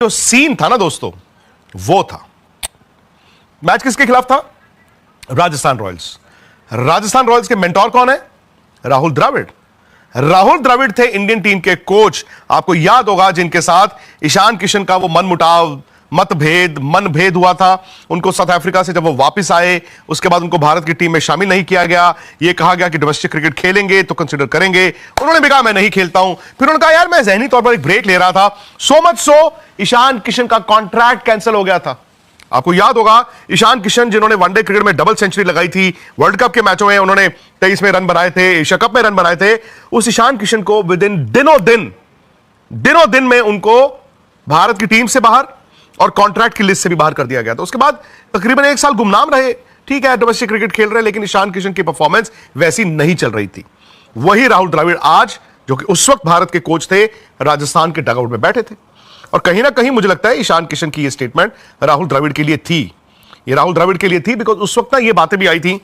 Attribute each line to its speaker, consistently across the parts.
Speaker 1: जो सीन था ना दोस्तों, वो था मैच किसके खिलाफ था? राजस्थान रॉयल्स। राजस्थान रॉयल्स के मेंटोर कौन है? राहुल द्रविड़। राहुल द्रविड़ थे इंडियन टीम के कोच। आपको याद होगा जिनके साथ ईशान किशन का वो मनमुटाव, मनभेद हुआ था। उनको साउथ अफ्रीका से जब वो वापस आए, उसके बाद उनको भारत की टीम में शामिल नहीं किया गया। ये कहा गया कि डोमेस्टिक क्रिकेट खेलेंगे तो कंसीडर करेंगे। उन्होंने भी कहा मैं नहीं खेलता हूं। फिर उन्होंने कहा यार मैं ज़हनी तौर पर एक ब्रेक ले रहा था। So much so Ishan Kishan का कॉन्ट्रैक्ट कैंसिल हो गया था। आपको याद होगा ईशान किशन जिन्होंने वनडे क्रिकेट में डबल सेंचुरी लगाई थी, वर्ल्ड कप के मैचों में उन्होंने 23 में रन बनाए थे, एशिया कप में रन बनाए थे। उस ईशान किशन को विद इन दिनों दिन में उनको भारत की टीम से बाहर और कॉन्ट्रैक्ट की लिस्ट से भी बाहर कर दिया गया था। उसके बाद तकरीबन 1 साल गुमनाम रहे। ठीक है, डोमेस्टिक क्रिकेट खेल रहे, लेकिन ईशान किशन की परफॉर्मेंस वैसी नहीं चल रही थी। वही राहुल द्रविड़ आज, जो कि उस वक्त भारत के कोच थे, राजस्थान के डगआउट में बैठे थे। और कहीं ना कहीं मुझे लगता है ईशान किशन की यह स्टेटमेंट राहुल द्रविड़ के लिए थी। ये राहुल द्रविड़ के लिए थी बिकॉज उस वक्त ना ये बातें भी आई थी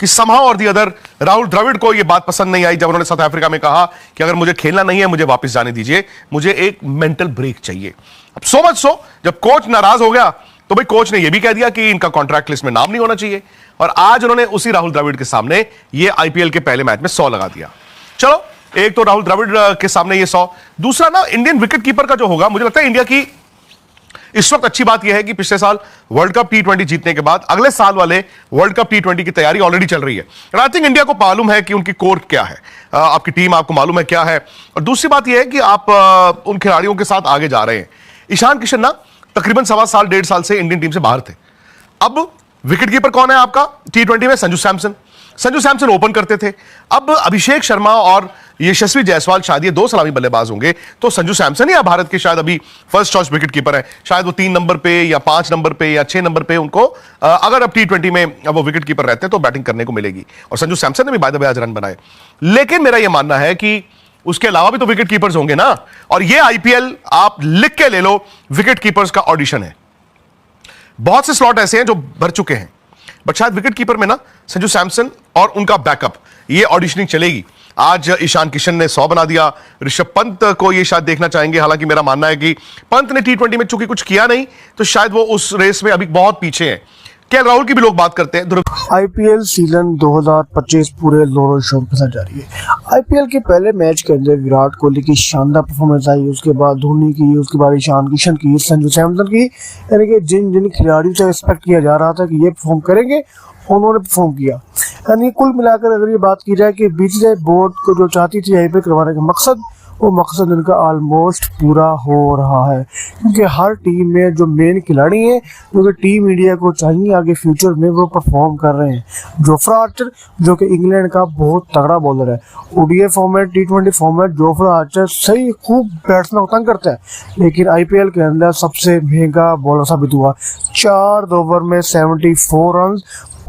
Speaker 1: कि समहाउ और दी अदर राहुल द्रविड़ को यह बात पसंद नहीं आई जब उन्होंने साउथ अफ्रीका में कहा कि अगर मुझे खेलना नहीं है, मुझे वापस जाने दीजिए, मुझे एक मेंटल ब्रेक चाहिए। अब सो मच सो जब कोच नाराज हो गया तो भाई कोच ने यह भी कह दिया कि इनका कॉन्ट्रैक्ट लिस्ट में नाम नहीं होना चाहिए। और आज उन्होंने उसी राहुल द्रविड़ के सामने ये आईपीएल के पहले मैच में 100 लगा दिया। चलो, एक तो राहुल द्रविड़ के सामने ये 100, दूसरा ना इंडियन विकेट कीपर का जो होगा, मुझे लगता है इंडिया की इस वक्त अच्छी बात यह है कि पिछले साल वर्ल्ड कप T20 जीतने के बाद अगले साल वाले वर्ल्ड कप T20 की तैयारी ऑलरेडी चल रही है। आई थिंक इंडिया को मालूम है कि उनकी कोर क्या है, आपकी टीम आपको मालूम है क्या है। और दूसरी बात यह है कि आप उन खिलाड़ियों के साथ आगे जा रहे हैं। ईशान किशन ना तकरीबन 1.25 साल से इंडियन टीम से बाहर थे। अब विकेट कीपर कौन है आपका T20 में? संजू सैमसन ओपन करते थे। अब अभिषेक शर्मा और यशस्वी जायसवाल शायद ये 2 सलामी बल्लेबाज होंगे, तो संजू सैमसन या भारत के शायद अभी फर्स्ट चॉइस विकेट कीपर है। शायद वो 3 नंबर पे या 5 नंबर पे या 6 नंबर पे उनको अगर अब T20 में वो विकेट कीपर रहते हैं तो बैटिंग करने को मिलेगी। और संजू सैमसन ने भी बाय द वे आज रन बनाए। लेकिन मेरा यह मानना है कि उसके अलावा भी तो विकेट कीपर्स होंगे ना। और ये आईपीएल आप लिख के ले लो, विकेट कीपर्स का ऑडिशन है। बहुत से स्लॉट ऐसे हैं जो भर चुके हैं, बट शायद विकेट कीपर में ना संजू सैमसन और उनका बैकअप, ये ऑडिशनिंग चलेगी। आज ईशान किशन ने 100 बना दिया। ऋषभ पंत को ये शायद देखना चाहेंगे। हालांकि मेरा मानना है कि पंत ने T20 में चूंकि कुछ किया नहीं, तो शायद वो उस रेस में अभी बहुत पीछे हैं। केएल राहुल की भी लोग बात करते हैं।
Speaker 2: आईपीएल सीजन 2025 पूरे जोरों शोर के साथ जारी है। आईपीएल के पहले मैच के अंदर विराट कोहली की शानदार परफॉर्मेंस आई, उसके बाद धोनी की, उसके बाद ईशान किशन की, संजू सैमसन की, यानी कि जिन खिलाड़ियों से एक्सपेक्ट किया जा रहा था कि ये परफॉर्म करेंगे, उन्होंने परफॉर्म किया। यानी कुल मिलाकर अगर ये बात की जाए कि बीसीसीआई बोर्ड को जो चाहती थी आईपीएल करवाने का मकसद, वो मकसद इनका ऑलमोस्ट पूरा हो रहा है। क्योंकि हर टीम में जो मेन खिलाड़ी हैं, जो कि टीम इंडिया को चाहिए आगे फ्यूचर में, वो परफॉर्म कर रहे हैं। जोफ्रा आर्चर जो कि इंग्लैंड का बहुत तगड़ा बॉलर है, ODI format, T20 format, Jofra Archer सही खूब बैट्समैन को तंग करता है, लेकिन आईपीएल के अंदर सबसे महंगा बॉलर साबित हुआ। 4 ओवर में 74 रन,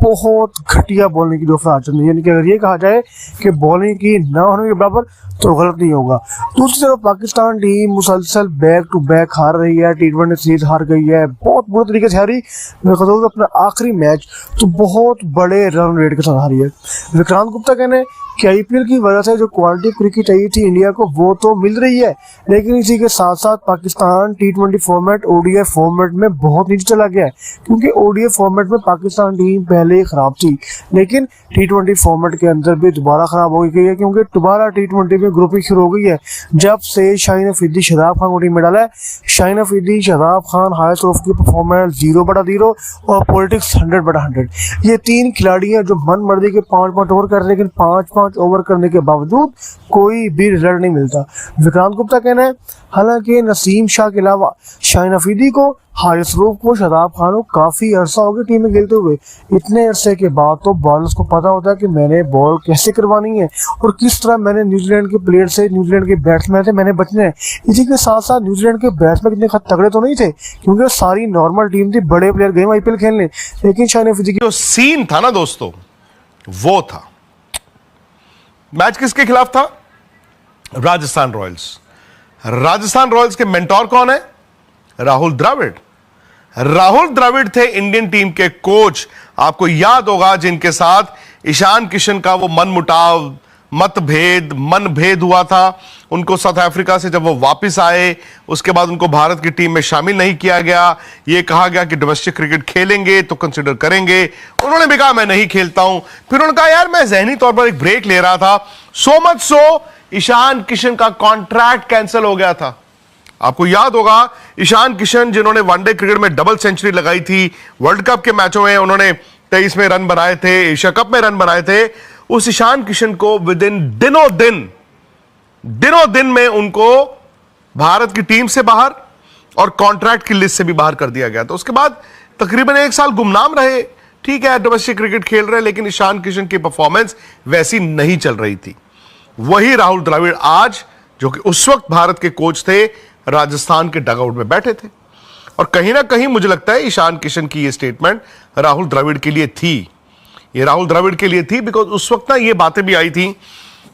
Speaker 2: बहुत घटिया बॉलिंग की जोफ्रा आर्चर ने। यानी कि अगर ये कहा जाए कि बॉलिंग की ना होने के बराबर तो गलत नहीं होगा। दूसरी तरफ पाकिस्तान टीम मुसलसल बैक टू बैक हार रही है, T20 सीरीज हार गई है, बहुत बुरे तरीके से हारी। अपना आखिरी मैच तो बहुत बड़े रन रेट के साथ हारी है। विक्रांत गुप्ता कहने कि आईपीएल की वजह से जो क्वालिटी क्रिकेट चाहिए थी इंडिया को, वो तो मिल रही है, लेकिन इसी के साथ साथ Pakistan T20 format, ODI format में बहुत नीचे चला गया है। क्योंकि ओडीआई फॉर्मेट में पाकिस्तान टीम पहले ही खराब थी, लेकिन T20 फॉर्मेट के अंदर भी दोबारा खराब हो गई है। क्योंकि दोबारा T20 में ग्रुपिंग शुरू हो गई है। जब से शाहीन अफरीदी शादाब खान को टीम में डाला है, शाहीन अफरीदी, शादाब खान, हारिस रऊफ की परफॉर्मेंस 0/0 और पॉलिटिक्स 100/100। ये 3 खिलाड़ी हैं जो मन मर्जी के 5 ओवर कर रहे, लेकिन 5 ओवर करने के बावजूद कोई भी रिजल्ट नहीं मिलता। विक्रांत गुप्ता कहना है हालांकि नसीम शाह के अलावा शाहीन अफरीदी को, हारिस रऊफ को, शादाब खान को काफी अरसा हो गया टीम में खेलते हुए। इतने अरसे के बाद तो बॉलर्स को पता होता है कि मैंने बॉल कैसे करवानी है और किस तरह मैंने न्यूजीलैंड के प्लेयर से, न्यूजीलैंड के बैट्समैन से मैंने बचना है। इसी के साथ साथ न्यूजीलैंड के बैट्समैन इतने तगड़े तो नहीं थे, क्योंकि सारी नॉर्मल टीम थी, बड़े प्लेयर गए आईपीएल खेलने, लेकिन शाहीन अफरीदी की
Speaker 1: जो सीन था ना दोस्तों, वो था। मैच किसके खिलाफ था? राजस्थान रॉयल्स। राजस्थान रॉयल्स के मेंटोर कौन है? राहुल द्रविड़। राहुल द्रविड़ थे इंडियन टीम के कोच। आपको याद होगा जिनके साथ ईशान किशन का वो मनमुटाव, मतभेद मनभेद हुआ था उनको साउथ अफ्रीका से। जब वो वापस आए उसके बाद उनको भारत की टीम में शामिल नहीं किया गया। ये कहा गया कि डोमेस्टिक क्रिकेट खेलेंगे तो कंसिडर करेंगे। उन्होंने भी कहा मैं नहीं खेलता हूं। फिर उन्होंने कहा यार मैं जहनी तौर पर एक ब्रेक ले रहा था। So much so Ishan Kishan का कॉन्ट्रैक्ट कैंसिल हो गया था। आपको याद होगा ईशान किशन जिन्होंने वनडे क्रिकेट में डबल सेंचुरी लगाई थी, वर्ल्ड कप के मैचों में उन्होंने 23 में रन बनाए थे, एशिया कप में रन बनाए थे। उस ईशान किशन को विद इन दिनों दिन में उनको भारत की टीम से बाहर और कॉन्ट्रैक्ट की लिस्ट से भी बाहर कर दिया गया था। उसके बाद तकरीबन 1 साल गुमनाम रहे। ठीक है डोमेस्टिक क्रिकेट खेल रहे, लेकिन ईशान किशन की परफॉर्मेंस वैसी नहीं चल रही थी। वही राहुल द्रविड़ आज जो कि उस वक्त भारत के कोच थे, राजस्थान के डगआउट में बैठे थे। और कहीं ना कहीं मुझे लगता है ईशान किशन की यह स्टेटमेंट राहुल द्रविड़ के लिए थी। ये राहुल द्रविड़ के लिए थी बिकॉज उस वक्त ना ये बातें भी आई थी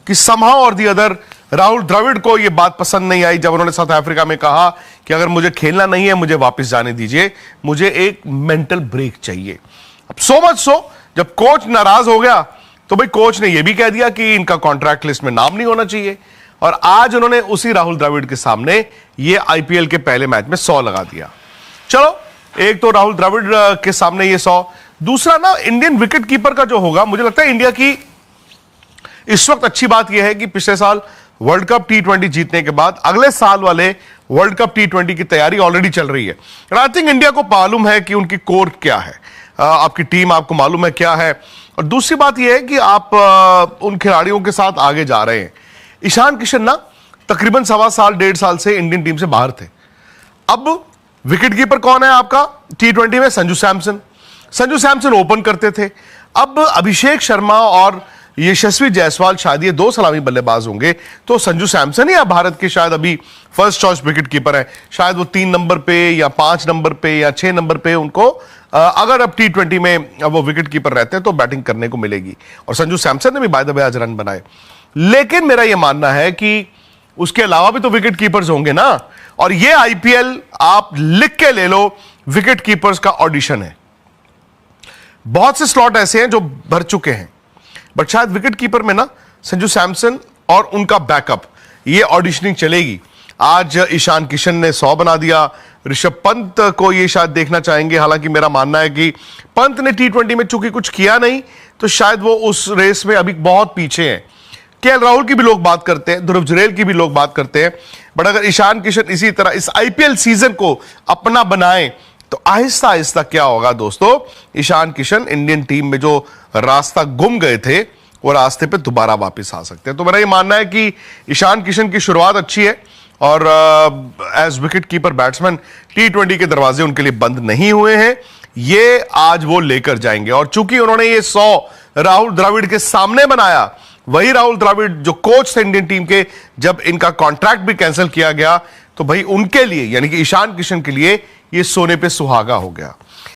Speaker 1: कि समहाउ और दी अदर राहुल द्रविड़ को ये बात पसंद नहीं आई जब उन्होंने साउथ अफ्रीका में कहा कि अगर मुझे खेलना नहीं है मुझे वापस जाने दीजिए, मुझे एक मेंटल ब्रेक चाहिए। अब सो मच सो जब कोच नाराज हो गया तो भाई कोच ने यह भी कह दिया कि इनका कॉन्ट्रैक्ट लिस्ट में नाम नहीं होना चाहिए। और आज उन्होंने उसी राहुल द्रविड़ के सामने ये आईपीएल के पहले मैच में 100 लगा दिया। चलो एक तो राहुल द्रविड़ के सामने ये 100, दूसरा ना इंडियन विकेट कीपर का जो होगा, मुझे लगता है इंडिया की इस वक्त अच्छी बात यह है कि पिछले साल वर्ल्ड कप T20 जीतने के बाद अगले साल वाले वर्ल्ड कप T20 की तैयारी ऑलरेडी चल रही है। आई थिंक इंडिया को मालूम है कि उनकी कोर क्या है, आपकी टीम आपको मालूम है क्या है। और दूसरी बात यह है कि आप उन खिलाड़ियों के साथ आगे जा रहे हैं। ईशान किशन ना तकरीबन 1.25 साल से इंडियन टीम से बाहर थे। अब विकेट कीपर कौन है आपका T20 में? संजू सैमसन। संजू सैमसन ओपन करते थे। अब अभिषेक शर्मा और यशस्वी जायसवाल शायद ये 2 सलामी बल्लेबाज होंगे, तो संजू सैमसन ही भारत के शायद अभी फर्स्ट चॉइस विकेट कीपर है। शायद वो 3 नंबर पे या 5 नंबर पे या 6 नंबर पे उनको अगर अब T20 में वो विकेट कीपर रहते हैं तो बैटिंग करने को मिलेगी। और संजू सैमसन ने भी बाय द वे आज रन बनाए। लेकिन मेरा यह मानना है कि उसके अलावा भी तो विकेट कीपर्स होंगे ना। और ये आईपीएल आप लिख के ले लो, विकेट कीपर्स का ऑडिशन है। बहुत से स्लॉट ऐसे हैं जो भर चुके हैं, बट शायद विकेट कीपर में ना संजू सैमसन और उनका बैकअप ये ऑडिशनिंग चलेगी। आज ईशान किशन ने 100 बना दिया। ऋषभ पंत को ये शायद देखना चाहेंगे। हालांकि मेरा मानना है कि पंत ने T20 में चूंकि कुछ किया नहीं तो शायद वो उस रेस में अभी बहुत पीछे हैं। केएल राहुल की भी लोग बात करते हैं, ध्रुव जुरैल की भी लोग बात करते हैं। बट अगर ईशान किशन इसी तरह इस आईपीएल सीजन को अपना बनाए तो आहिस्ता आहिस्ता क्या होगा दोस्तों, ईशान किशन इंडियन टीम में जो रास्ता गुम गए थे वो रास्ते पे दोबारा वापस आ सकते हैं। तो मेरा ये मानना है कि ईशान किशन की शुरुआत अच्छी है और as wicket keeper batsman T20 के दरवाजे उनके लिए बंद नहीं हुए हैं। ये आज वो लेकर जाएंगे। और चूंकि उन्होंने ये 100 राहुल द्रविड़ के सामने बनाया, वही राहुल द्रविड़ जो कोच थे इंडियन टीम के, जब इनका कॉन्ट्रैक्ट भी कैंसिल किया गया तो भाई उनके लिए यानी कि ईशान किशन के लिए ये सोने पे सुहागा हो गया।